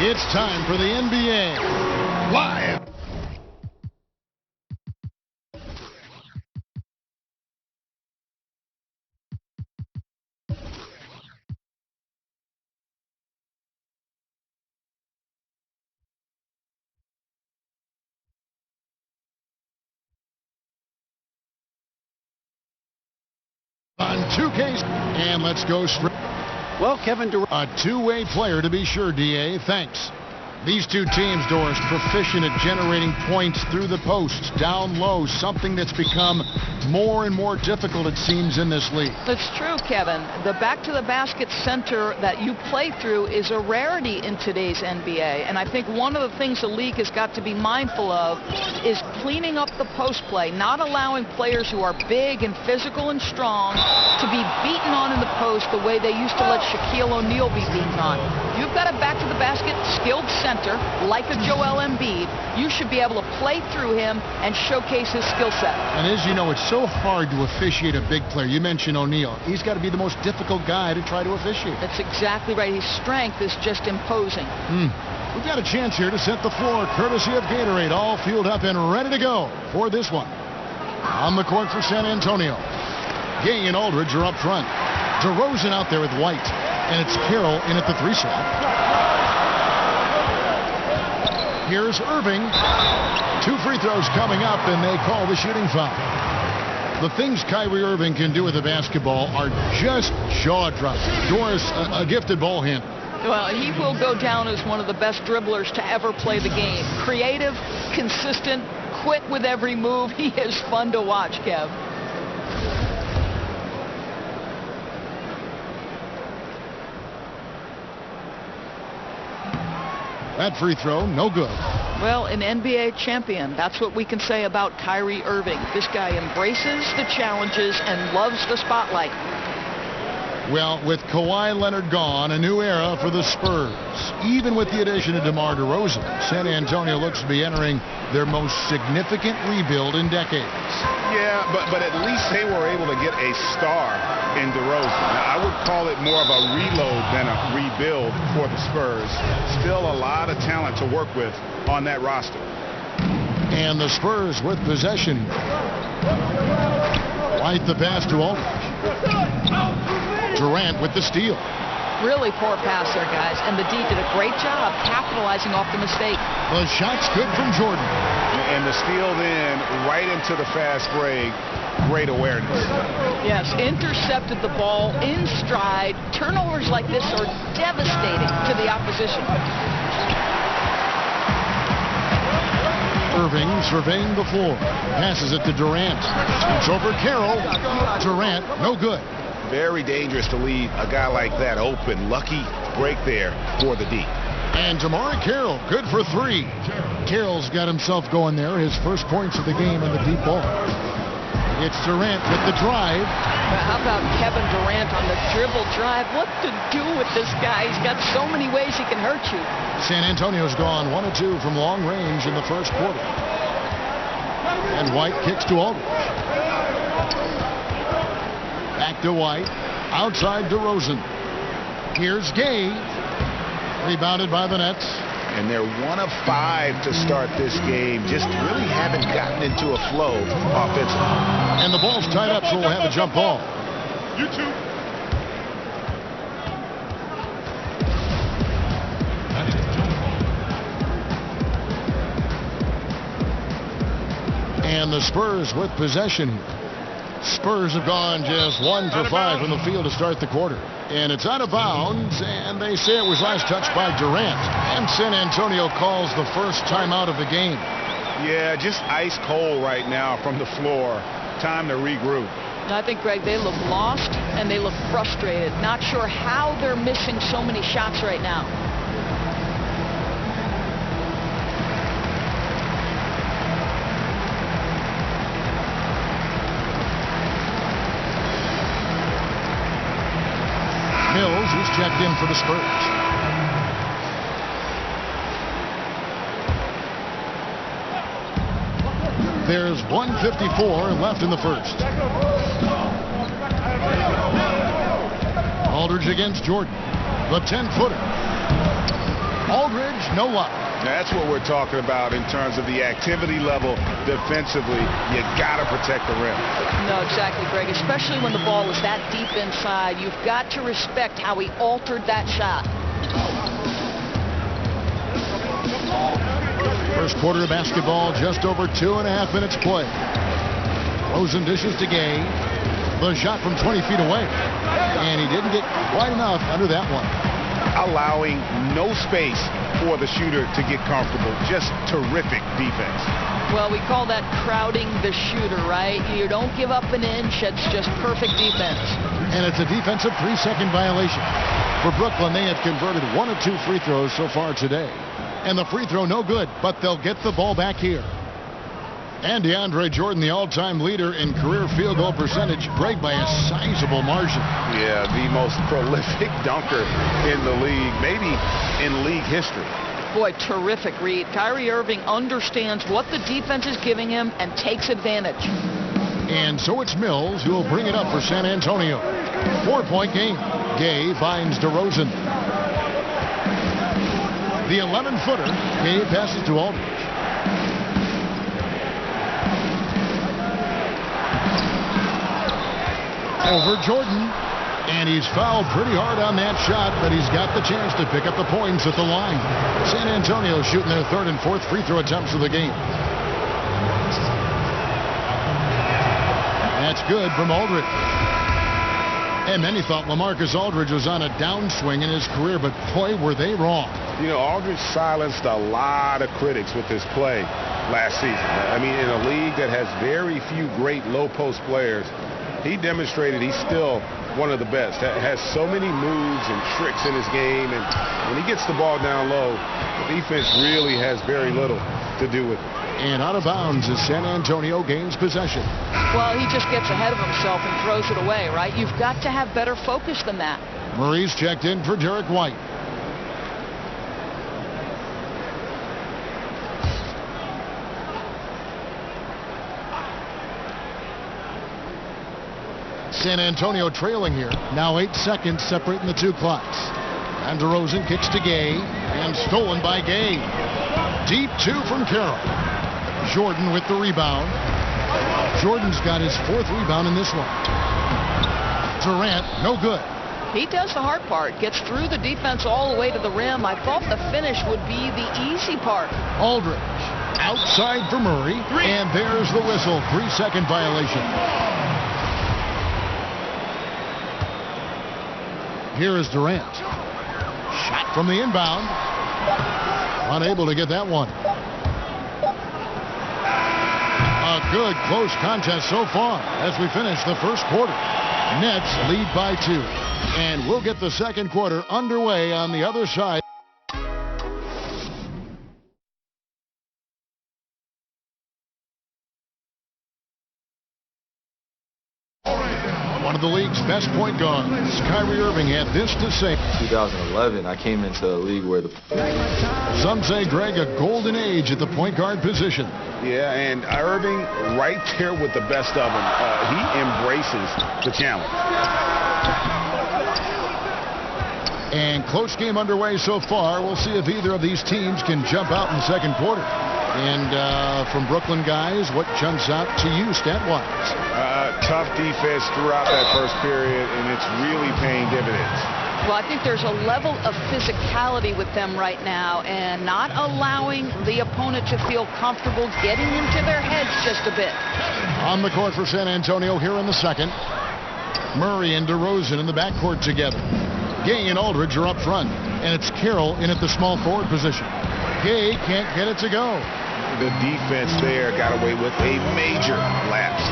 It's time for the NBA Live. On 2K, and let's go straight. Well, Kevin Durant, a two-way player to be sure, DA. Thanks. These two teams, Doris, proficient at generating points through the posts, down low, something that's become more and more difficult, it seems, in this league. That's true, Kevin. The back-to-the-basket center that you play through is a rarity in today's NBA. And I think one of the things the league has got to be mindful of is cleaning up the post play, not allowing players who are big and physical and strong to be beaten on in the post the way they used to let Shaquille O'Neal be beaten on. You've got a back-to-the-basket skilled center like a Joel Embiid. You should be able to play through him and showcase his skill set. And as you know, it's so hard to officiate a big player. You mentioned O'Neal. He's got to be the most difficult guy to try to officiate. That's exactly right. His strength is just imposing. We've got a chance here to set the floor, courtesy of Gatorade, all fueled up and ready to go for this one. On the court for San Antonio, Gay and Aldridge are up front. DeRozan out there with White, and it's Carroll in at the 3 slot. Here's Irving. 2 free throws coming up, and they call the shooting foul. The things Kyrie Irving can do with the basketball are just jaw-dropping. Doris, a gifted ball handler. Well, he will go down as one of the best dribblers to ever play the game. Creative, consistent, quick with every move. He is fun to watch, Kev. That free throw, no good. Well, an NBA champion. That's what we can say about Kyrie Irving. This guy embraces the challenges and loves the spotlight. Well, with Kawhi Leonard gone, a new era for the Spurs. Even with the addition of DeMar DeRozan, San Antonio looks to be entering their most significant rebuild in decades. Yeah, but at least they were able to get a star in DeRozan. Now, I would call it more of a reload than a rebuild for the Spurs. Still a lot of talent to work with on that roster. And the Spurs with possession. White the pass to Aldridge. Durant with the steal. Really poor pass there, guys. And the D did a great job capitalizing off the mistake. The shot's good from Jordan. And the steal then right into the fast break. Great awareness. Yes, intercepted the ball in stride. Turnovers like this are devastating to the opposition. Irving surveying the floor. Passes it to Durant. It's over Carroll. Durant, no good. Very dangerous to leave a guy like that open. Lucky break there for the D. And Tamari Carroll, good for 3. Carroll's got himself going there. His first points of the game on the deep ball. It's Durant with the drive. How about Kevin Durant on the dribble drive? What to do with this guy? He's got so many ways he can hurt you. San Antonio's gone 1 of 2 from long range in the first quarter. And White kicks to Aldridge. Back to White. Outside DeRozan. Here's Gay. Rebounded by the Nets. And they're 1 of 5 to start this game. Just really haven't gotten into a flow offensively. And the ball's tied up, so we'll have a jump ball. You too. And the Spurs with possession here. Spurs have gone just 1 for 5 from the field to start the quarter. And it's out of bounds, and they say it was last touched by Durant. And San Antonio calls the first timeout of the game. Yeah, just ice cold right now from the floor. Time to regroup. I think, Greg, they look lost and they look frustrated. Not sure how they're missing so many shots right now. Mills, who's checked in for the Spurs. There's 1:54 left in the first. Aldridge against Jordan. The 10-footer. Aldridge, no luck. That's what we're talking about in terms of the activity level defensively. You got to protect the rim. No, exactly, Greg. Especially when the ball was that deep inside. You've got to respect how he altered that shot. First quarter of basketball, just over 2.5 minutes play. Rosen dishes to Gay. The shot from 20 feet away. And he didn't get quite enough under that one. Allowing no space for the shooter to get comfortable. Just terrific defense. Well, we call that crowding the shooter, right? You don't give up an inch. It's just perfect defense. And it's a defensive 3-second violation. For Brooklyn, they have converted 1 of 2 free throws so far today. And the free throw no good, but they'll get the ball back here. And DeAndre Jordan, the all-time leader in career field goal percentage, Greg, by a sizable margin. Yeah, the most prolific dunker in the league, maybe in league history. Boy, terrific read. Kyrie Irving understands what the defense is giving him and takes advantage. And so it's Mills who will bring it up for San Antonio. 4-point game. Gay finds DeRozan. The 11-footer. Gay passes to Aldridge. Over Jordan, and he's fouled pretty hard on that shot, but he's got the chance to pick up the points at the line. San Antonio shooting their 3rd and 4th free throw attempts of the game. That's good from Aldridge. And many thought LaMarcus Aldridge was on a downswing in his career, but boy, were they wrong. You know, Aldridge silenced a lot of critics with his play last season. I mean, in a league that has very few great low-post players, he demonstrated he's still one of the best. Has so many moves and tricks in his game, and when he gets the ball down low, the defense really has very little to do with it. And out of bounds as San Antonio gains possession. Well, he just gets ahead of himself and throws it away, right? You've got to have better focus than that. Murray's checked in for Derek White. San Antonio trailing here. Now 8 seconds separating the 2 clocks. And DeRozan kicks to Gay. And stolen by Gay. Deep 2 from Carroll. Jordan with the rebound. Jordan's got his 4th rebound in this one. Durant, no good. He does the hard part. Gets through the defense all the way to the rim. I thought the finish would be the easy part. Aldridge. Outside for Murray. And there's the whistle. 3-second violation. Here is Durant. Shot from the inbound. Unable to get that one. A good close contest so far as we finish the first quarter. Nets lead by 2. And we'll get the second quarter underway on the other side. One of the league's best point guards, Kyrie Irving, had this to say. 2011, I came into a league where Some say, Greg, a golden age at the point guard position. Yeah, and Irving right there with the best of them. He embraces the challenge. And close game underway so far. We'll see if either of these teams can jump out in the second quarter. And from Brooklyn guys, what jumps out to you stat-wise? Tough defense throughout that first period, and it's really paying dividends. Well, I think there's a level of physicality with them right now and not allowing the opponent to feel comfortable getting into their heads just a bit. On the court for San Antonio here in the second. Murray and DeRozan in the backcourt together. Gay and Aldridge are up front, and it's Carroll in at the small forward position. Gay can't get it to go. The defense there got away with a major lapse.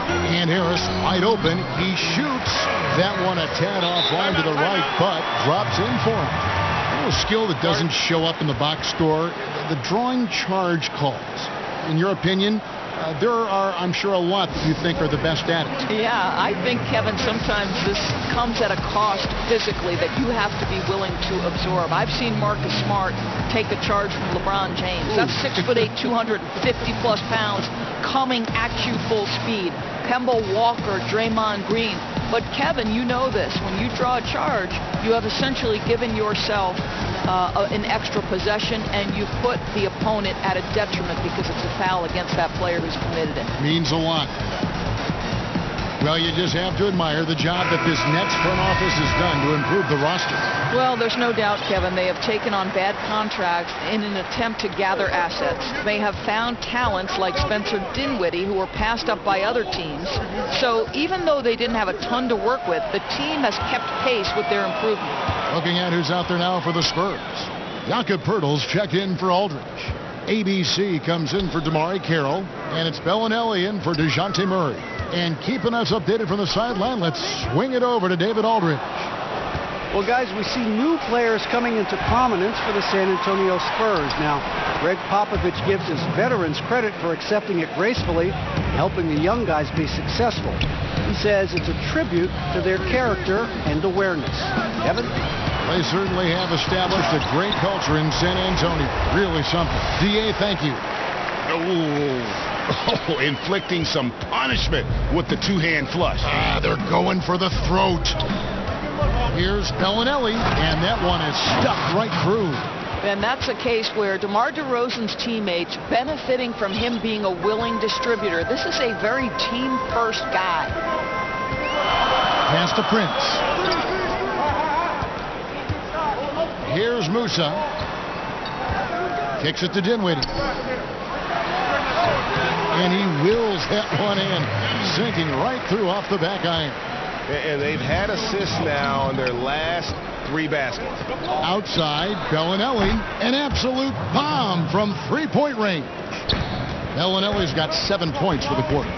And Harris wide open. He shoots that one a tad offline to the right, but drops in for him. A little skill that doesn't show up in the box score. The drawing charge calls. In your opinion, there are, I'm sure, a lot that you think are the best at it. Yeah, I think, Kevin, sometimes this comes at a cost physically that you have to be willing to absorb. I've seen Marcus Smart take a charge from LeBron James. That's 6'8", 250-plus pounds coming at you full speed. Kemba Walker, Draymond Green, But Kevin, you know this. When you draw a charge, you have essentially given yourself an extra possession, and you put the opponent at a detriment because it's a foul against that player who's committed it. Means a lot. Well, you just have to admire the job that this Nets front office has done to improve the roster. Well, there's no doubt, Kevin, they have taken on bad contracts in an attempt to gather assets. They have found talents like Spencer Dinwiddie who were passed up by other teams. So even though they didn't have a ton to work with, the team has kept pace with their improvement. Looking at who's out there now for the Spurs. Jakob Poeltl's checked in for Aldridge. ABC comes in for Damari Carroll, and it's Bellinelli in for DeJounte Murray. And keeping us updated from the sideline, let's swing it over to David Aldridge. Well, guys, we see new players coming into prominence for the San Antonio Spurs. Now, Greg Popovich gives his veterans credit for accepting it gracefully and helping the young guys be successful. He says it's a tribute to their character and awareness. Kevin? They certainly have established a great culture in San Antonio. Really something. DA, thank you. Oh, inflicting some punishment with the two-hand flush. They're going for the throat. Here's Bellinelli, and that one is stuck right through. And that's a case where DeMar DeRozan's teammates benefiting from him being a willing distributor. This is a very team-first guy. Pass to Prince. Here's Musa. Kicks it to Dinwiddie. And he wills that one in, sinking right through off the back iron. And they've had assists now in their last 3 baskets. Outside, Bellinelli, an absolute bomb from three-point range. Bellinelli's got 7 points for the quarter.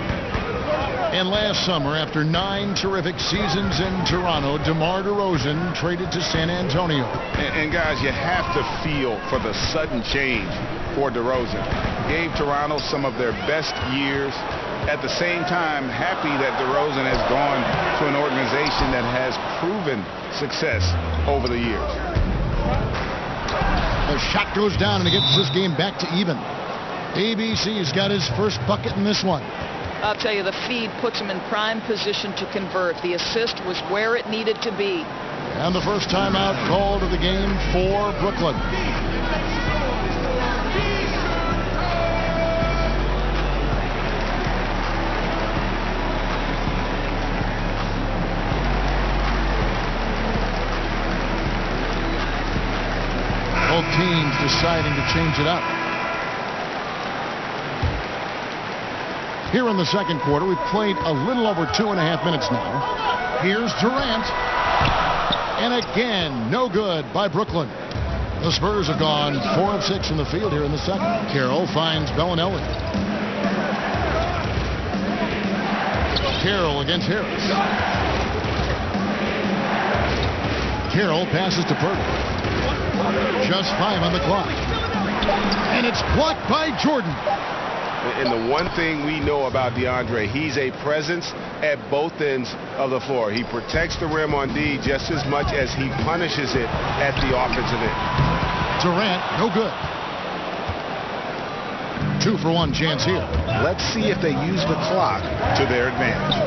And last summer, after 9 terrific seasons in Toronto, DeMar DeRozan traded to San Antonio. And guys, you have to feel for the sudden change for DeRozan. Gave Toronto some of their best years. At the same time, happy that DeRozan has gone to an organization that has proven success over the years. The shot goes down and it gets this game back to even. ABC's got his first bucket in this one. I'll tell you, the feed puts him in prime position to convert. The assist was where it needed to be. And the first timeout called of the game for Brooklyn. Both teams deciding to change it up. Here in the second quarter, we've played a little over 2.5 minutes now. Here's Durant. And again, no good by Brooklyn. The Spurs have gone 4 of 6 in the field here in the second. Carroll finds Bellinelli. Carroll against Harris. Carroll passes to Poeltl. Just 5 on the clock. And it's blocked by Jordan. And the one thing we know about DeAndre, he's a presence at both ends of the floor. He protects the rim on D just as much as he punishes it at the offensive end. Durant, no good. 2-for-1 chance here. Let's see if they use the clock To their advantage.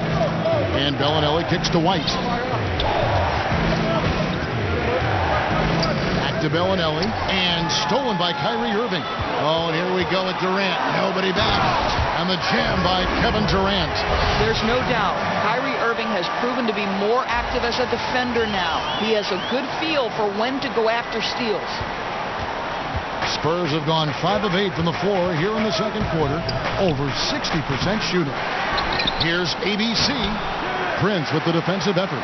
And Bellinelli kicks to White. Back to Bellinelli. And stolen by Kyrie Irving. Oh, and here we go with Durant. Nobody back. And the jam by Kevin Durant. There's no doubt Kyrie Irving has proven to be more active as a defender now. He has a good feel for when to go after steals. Spurs have gone 5 of 8 from the floor here in the second quarter. Over 60% shooting. Here's ABC. Prince with the defensive effort.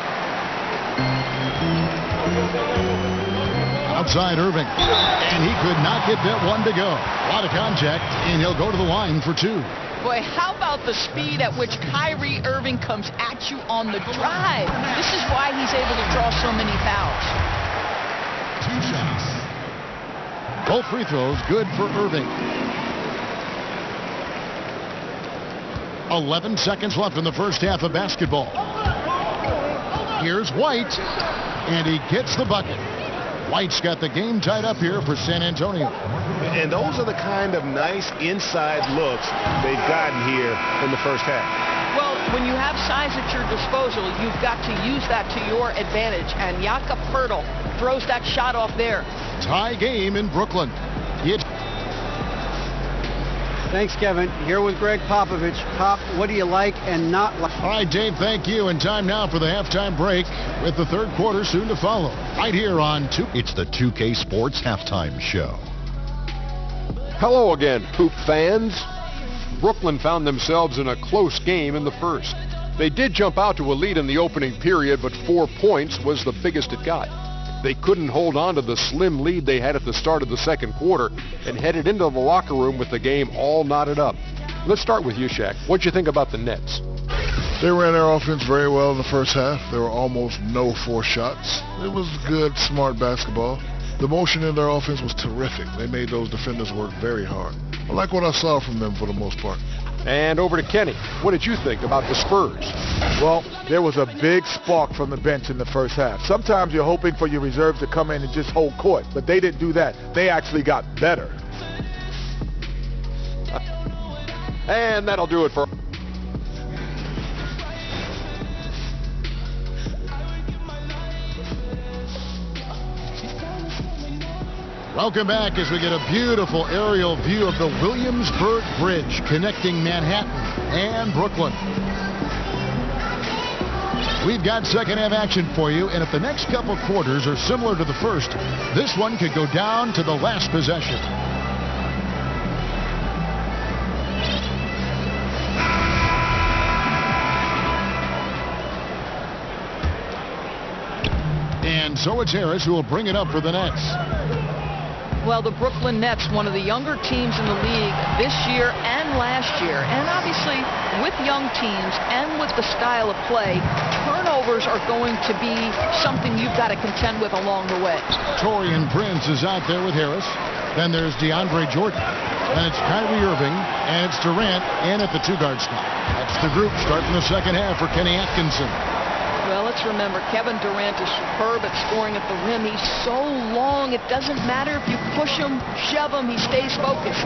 Outside Irving. And he could not get that one to go. A lot of contact, and he'll go to the line for 2. Boy, how about the speed at which Kyrie Irving comes at you on the drive? This is why he's able to draw so many fouls. 2 shots. Both free throws good for Irving. 11 seconds left in the first half of basketball. Here's White, and he gets the bucket. White's got the game tied up here for San Antonio. And those are the kind of nice inside looks they've gotten here in the first half. Well, when you have size at your disposal, you've got to use that to your advantage. And Jakob Poeltl throws that shot off there. Tie game in Brooklyn. Thanks, Kevin. Here with Greg Popovich. Pop, what do you like and not like? All right, Dave, thank you. And time now for the halftime break with the third quarter soon to follow. Right here on 2. It's the 2K Sports Halftime Show. Hello again, Hoop fans. Brooklyn found themselves in a close game in the first. They did jump out to a lead in the opening period, but 4 points was the biggest it got. They couldn't hold on to the slim lead they had at the start of the second quarter and headed into the locker room with the game all knotted up. Let's start with you, Shaq. What'd you think about the Nets? They ran their offense very well in the first half. There were almost no forced shots. It was good, smart basketball. The motion in their offense was terrific. They made those defenders work very hard. I like what I saw from them for the most part. And over to Kenny. What did you think about the Spurs? Well, there was a big spark from the bench in the first half. Sometimes you're hoping for your reserves to come in and just hold court, but they didn't do that. They actually got better. And that'll do it for... Welcome back as we get a beautiful aerial view of the Williamsburg Bridge connecting Manhattan and Brooklyn. We've got second half action for you, and if the next couple quarters are similar to the first, this one could go down to the last possession. And so it's Harris who will bring it up for the Nets. Well, the Brooklyn Nets, one of the younger teams in the league this year and last year. And obviously, with young teams and with the style of play, turnovers are going to be something you've got to contend with along the way. Taurean Prince is out there with Harris. Then there's DeAndre Jordan. Then it's Kyrie Irving, and it's Durant in at the two-guard spot. That's the group starting the second half for Kenny Atkinson. Well, let's remember, Kevin Durant is superb at scoring at the rim. He's so long, it doesn't matter if you push him, shove him, he stays focused.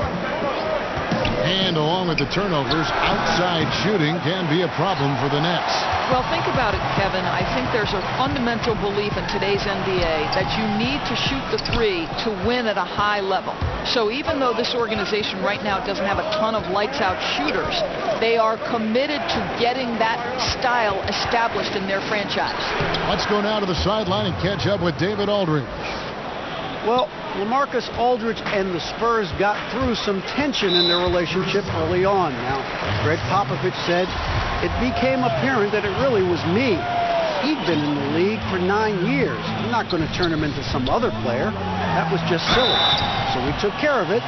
And along with the turnovers, outside shooting can be a problem for the Nets. Well, think about it, Kevin. I think there's a fundamental belief in today's NBA that you need to shoot the three to win at a high level. So even though this organization right now doesn't have a ton of lights-out shooters, they are committed to getting that style established in their franchise. Let's go now to the sideline and catch up with David Aldridge. Well, LaMarcus Aldridge and the Spurs got through some tension in their relationship early on. Now, Greg Popovich said it became apparent that it really was me. He'd been in the league for 9 years. I'm not going to turn him into some other player. That was just silly. So we took care of it.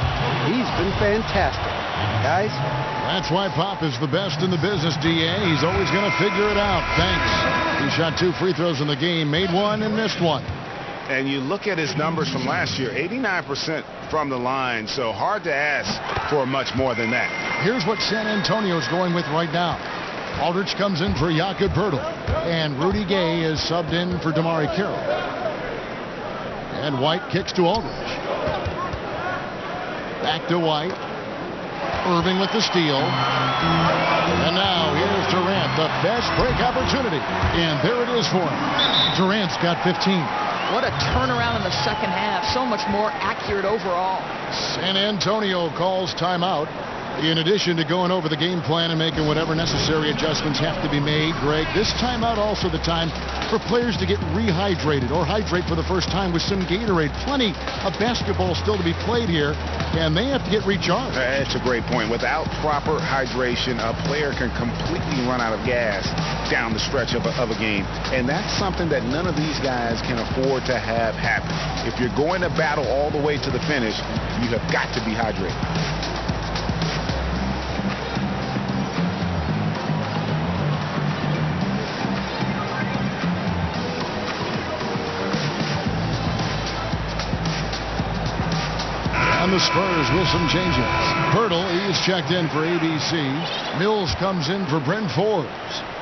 He's been fantastic. Guys? That's why Pop is the best in the business, D.A. He's always going to figure it out. Thanks. He shot 2 free throws in the game, made 1 and missed 1. And you look at his numbers from last year, 89% from the line, so hard to ask for much more than that. Here's what San Antonio's going with right now. Aldridge comes in for Jakob Poeltl, and Rudy Gay is subbed in for Damari Carroll. And White kicks to Aldridge. Back to White. Irving with the steal. And now here's Durant, the best break opportunity. And there it is for him. Durant's got 15. What a turnaround in the second half. So much more accurate overall. San Antonio calls timeout. In addition to going over the game plan and making whatever necessary adjustments have to be made, Greg, this timeout also the time for players to get rehydrated or hydrate for the first time with some Gatorade. Plenty of basketball still to be played here, and they have to get recharged. That's a great point. Without proper hydration, a player can completely run out of gas down the stretch of a game. And that's something that none of these guys can afford to have happen. If you're going to battle all the way to the finish, you have got to be hydrated. And the Spurs with some changes. Poeltl, he's checked in for ABC. Mills comes in for Bryn Forbes.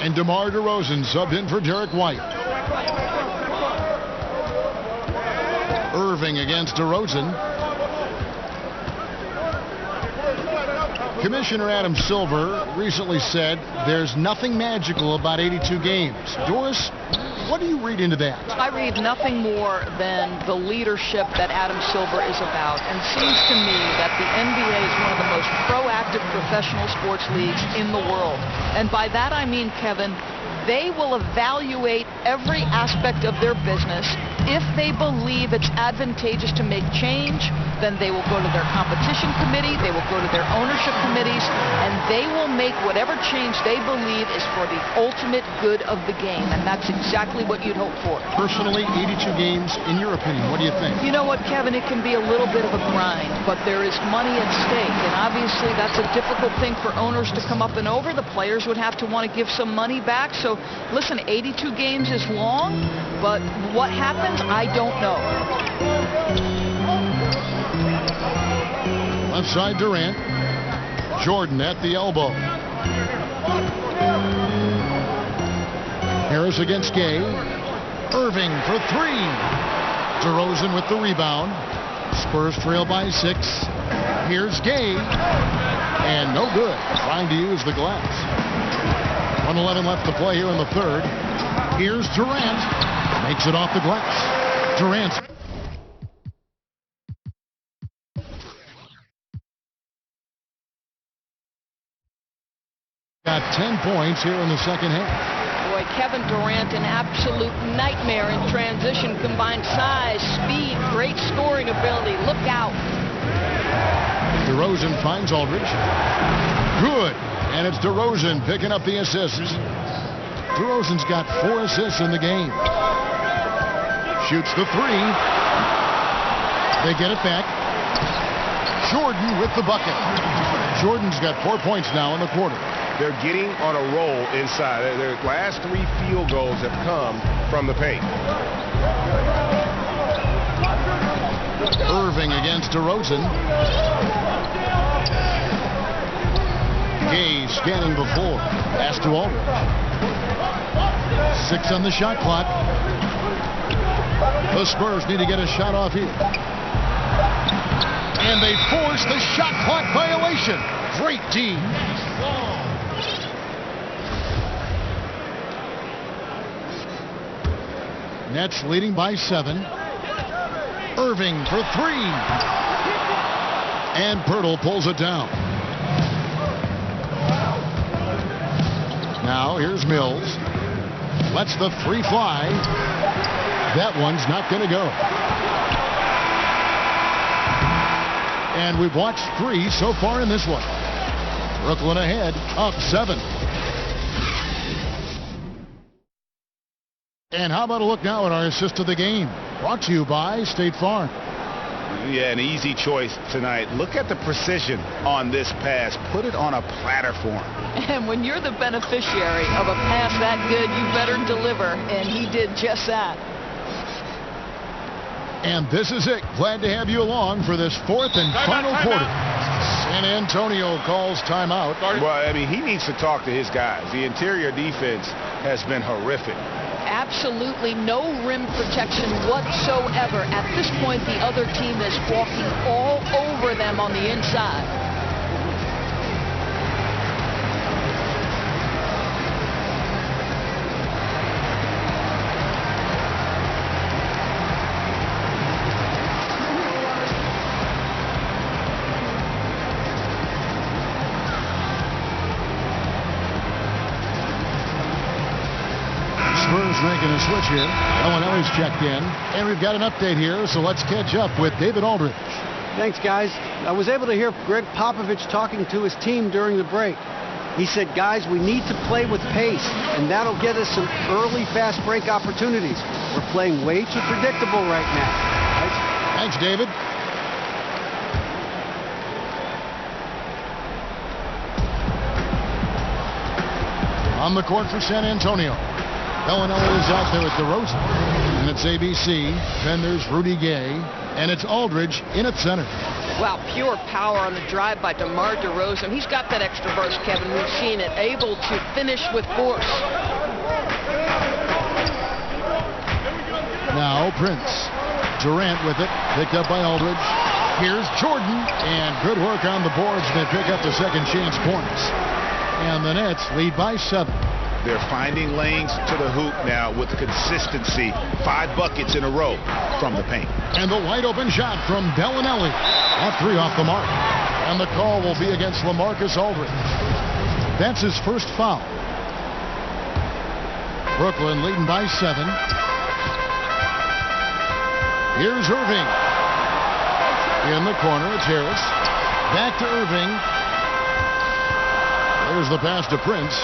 And DeMar DeRozan subbed in for Derek White. Irving against DeRozan. Commissioner Adam Silver recently said there's nothing magical about 82 games. Doris, what do you read into that? I read nothing more than the leadership that Adam Silver is about. And it seems to me that the NBA is one of the most proactive professional sports leagues in the world. And by that I mean, Kevin, they will evaluate every aspect of their business. If they believe it's advantageous to make change, then they will go to their competition committee, they will go to their ownership committees, and they will make whatever change they believe is for the ultimate good of the game. And that's exactly what you'd hope for. Personally, 82 games, in your opinion, what do you think? You know what, Kevin, it can be a little bit of a grind, but there is money at stake, and obviously that's a difficult thing for owners to come up and over. The players would have to want to give some money back. So listen, 82 games is long, but what happens, I don't know. Left side Durant. Jordan at the elbow. Harris against Gay. Irving for three. DeRozan with the rebound. Spurs trail by 6. Here's Gay. And no good. Trying to use the glass. 1:11 left to play here in the third. Here's Durant. Makes it off the glass. Durant. Got 10 points here in the second half. Boy, Kevin Durant, an absolute nightmare in transition. Combined size, speed, great scoring ability. Look out. DeRozan finds Aldridge. Good. And it's DeRozan picking up the assists. DeRozan's got 4 assists in the game. Shoots the three. They get it back. Jordan with the bucket. Jordan's got 4 points now in the quarter. They're getting on a roll inside. Their last 3 field goals have come from the paint. Irving against DeRozan. Gay scanning before. Pass to Aldridge. 6 on the shot clock. The Spurs need to get a shot off here. And they force the shot clock violation. Great team. Nets leading by 7. Irving for 3. And Pirtle pulls it down. Now here's Mills. Lets the three fly. That one's not going to go. And we've watched 3 so far in this one. Brooklyn ahead, up 7. And how about a look now at our assist of the game? Brought to you by State Farm. Yeah, an easy choice tonight. Look at the precision on this pass. Put it on a platter for him. And when you're the beneficiary of a pass that good, you better deliver. And he did just that. And this is it. Glad to have you along for this 4th and final quarter. San Antonio calls timeout. Well, I mean, he needs to talk to his guys. The interior defense has been horrific. Absolutely no rim protection whatsoever. At this point, the other team is walking all over them on the inside. Spurs making a switch here. Owen Ellis checked in. And we've got an update here, so let's catch up with David Aldridge. Thanks, guys. I was able to hear Greg Popovich talking to his team during the break. He said, guys, we need to play with pace, and that'll get us some early fast break opportunities. We're playing way too predictable right now. Thanks, David. On the court for San Antonio. Bellinelli is out there with DeRozan. And it's ABC. Then there's Rudy Gay. And it's Aldridge in at center. Wow, pure power on the drive by DeMar DeRozan. He's got that extra burst, Kevin. We've seen it. Able to finish with force. Now Prince. Durant with it. Picked up by Aldridge. Here's Jordan, and good work on the boards. They pick up the second chance points. And the Nets lead by 7. They're finding lanes to the hoop now with consistency. 5 buckets in a row from the paint. And the wide open shot from Bellinelli. That 3 off the mark. And the call will be against LaMarcus Aldridge. That's his first foul. Brooklyn leading by 7. Here's Irving. In the corner, it's Harris. Back to Irving. There's the pass to Prince.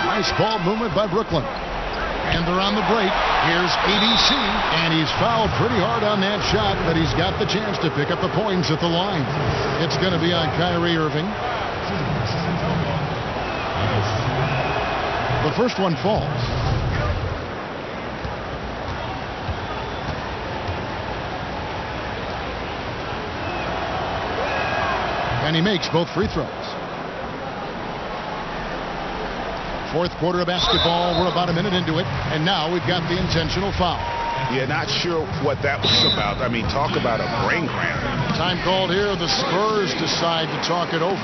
Nice ball movement by Brooklyn. And they're on the break. Here's ABC, and he's fouled pretty hard on that shot, but he's got the chance to pick up the points at the line. It's going to be on Kyrie Irving. The first one falls. And he makes both free throws. Fourth quarter of basketball. We're about a minute into it. And now we've got the intentional foul. Yeah, not sure what that was about. I mean, talk about a brain cramp. Time called here. The Spurs decide to talk it over.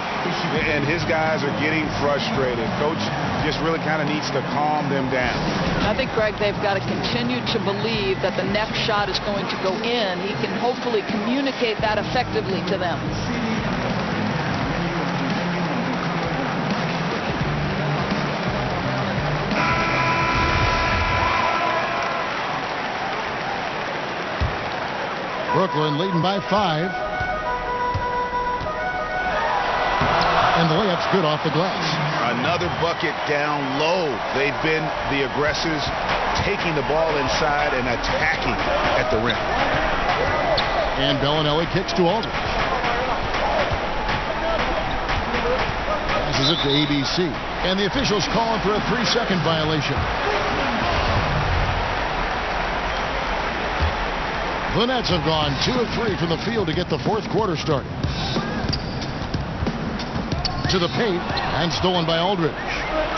And his guys are getting frustrated. Coach just really kind of needs to calm them down. I think, Greg, they've got to continue to believe that the next shot is going to go in. He can hopefully communicate that effectively to them. Brooklyn leading by 5. And the layup's good off the glass. Another bucket down low. They've been the aggressors, taking the ball inside and attacking at the rim. And Bellinelli kicks to Aldridge. Passes it to ABC. And the officials calling for a 3-second violation. The Nets have gone 2 of 3 from the field to get the fourth quarter started. To the paint, and stolen by Aldridge.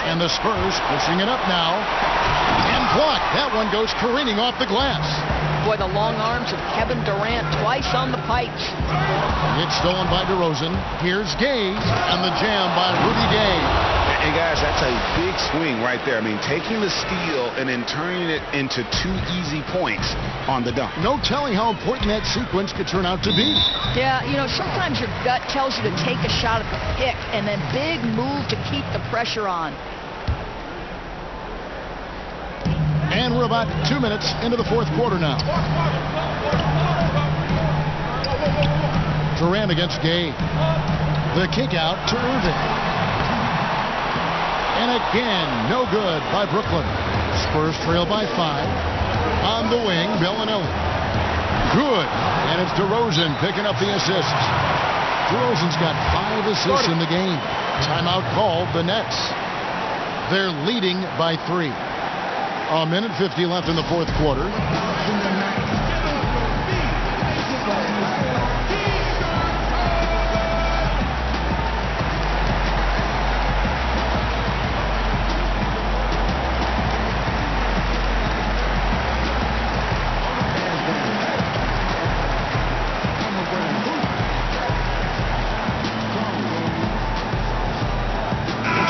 And the Spurs pushing it up now. And blocked. That one goes careening off the glass. Boy, the long arms of Kevin Durant twice on the pipes. It's stolen by DeRozan. Here's Gay, and the jam by Rudy Gay. And guys, that's a big swing right there. I mean, taking the steal and then turning it into 2 easy points on the dunk. No telling how important that sequence could turn out to be. Yeah, you know, sometimes your gut tells you to take a shot at the pick and then big move to keep the pressure on. And we're about 2 minutes into the fourth quarter now. Durant against Gay. The kick out to Irving. And again, no good by Brooklyn. Spurs trail by 5. On the wing, Bellinelli. Good. And it's DeRozan picking up the assists. DeRozan's got 5 assists in the game. Timeout called, the Nets. They're leading by 3. A minute 50 left in the fourth quarter.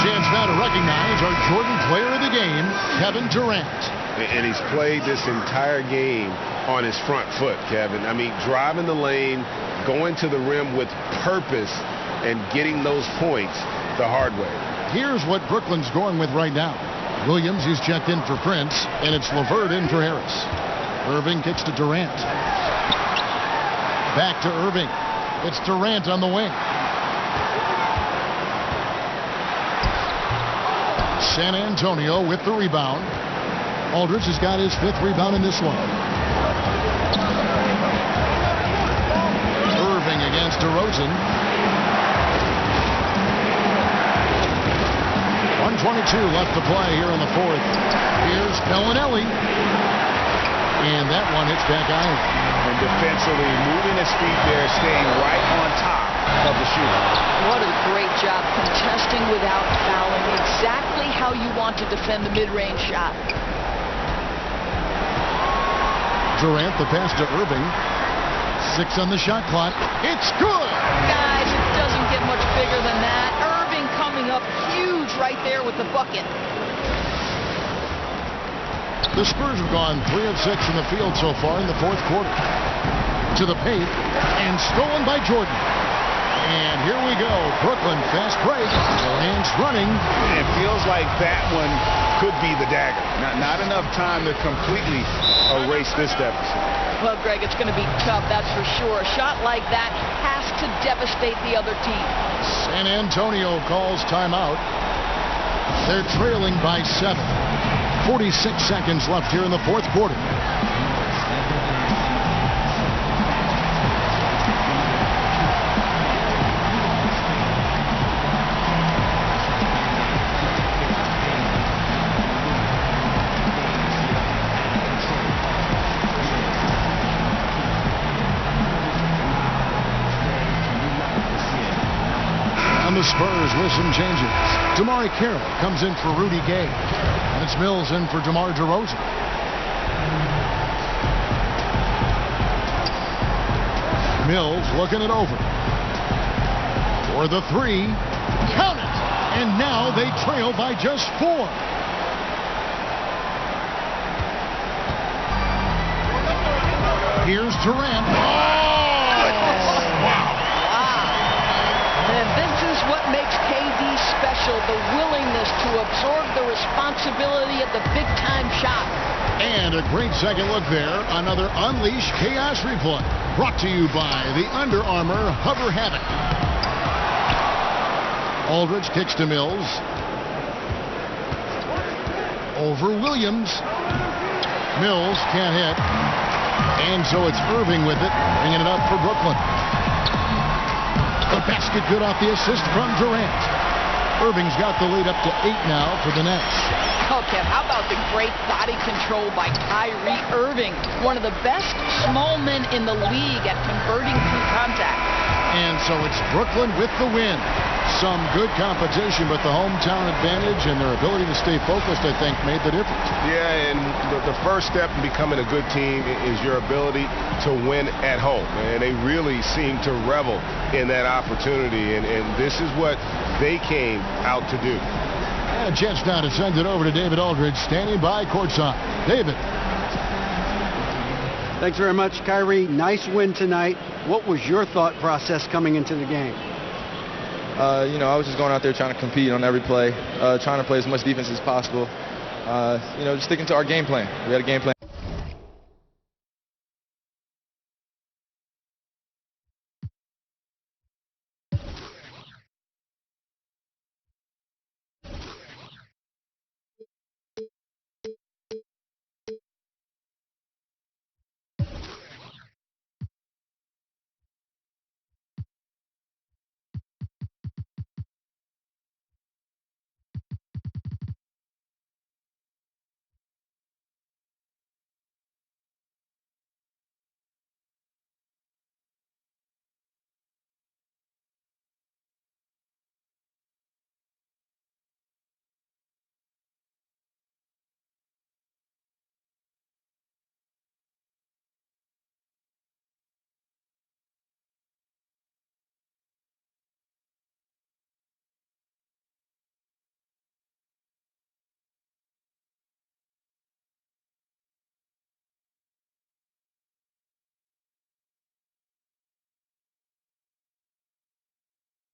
Chance now to recognize our Jordan player of the game, Kevin Durant. And he's played this entire game on his front foot, Kevin. I mean, driving the lane, going to the rim with purpose, and getting those points the hard way. Here's what Brooklyn's going with right now. Williams, he's checked in for Prince, and it's LeVert in for Harris. Irving kicks to Durant. Back to Irving. It's Durant on the wing. San Antonio with the rebound. Aldridge has got his 5th rebound in this one. Irving against DeRozan. 1:22 left to play here in the fourth. Here's Bellinelli. And that one hits back iron. And defensively, moving his feet there, staying right on top of the shooter. What a great job contesting without fouling. Exactly how you want to defend the mid-range shot. Durant, the pass to Irving. 6 on the shot clock. It's good. Guys, it doesn't get much bigger than that. Irving coming up huge right there with the bucket. The Spurs have gone 3 of 6 in the field so far in the fourth quarter. To the paint, and stolen by Jordan. And here we go. Brooklyn, fast break. Durant's running. It feels like that one could be the dagger. Not enough time to completely erase this deficit. Well, Greg, it's going to be tough, that's for sure. A shot like that has to devastate the other team. San Antonio calls timeout. They're trailing by 7. 46 seconds left here in the fourth quarter. The Spurs with some changes. Damari Carroll comes in for Rudy Gay. And it's Mills in for DeMar DeRozan. Mills looking it over. For the 3. Count it! And now they trail by just 4. Here's Durant. What makes KD special, the willingness to absorb the responsibility of the big-time shot. And a great second look there. Another Unleash Chaos replay. Brought to you by the Under Armour Hover Havoc. Aldridge kicks to Mills. Over Williams. Mills can't hit. And so it's Irving with it, bringing it up for Brooklyn. The basket good off the assist from Durant. Irving's got the lead up to 8 now for the Nets. Okay, how about the great body control by Kyrie Irving? One of the best small men in the league at converting through contact. And so it's Brooklyn with the win. Some good competition, but the hometown advantage and their ability to stay focused, I think, made the difference. Yeah, and the first step in becoming a good team is your ability to win at home. And they really seem to revel in that opportunity, and this is what they came out to do. And a chance now to send it over to David Aldridge, standing by courtside. David. Thanks very much, Kyrie. Nice win tonight. What was your thought process coming into the game? I was just going out there trying to compete on every play, trying to play as much defense as possible. Just sticking to our game plan. We had a game plan.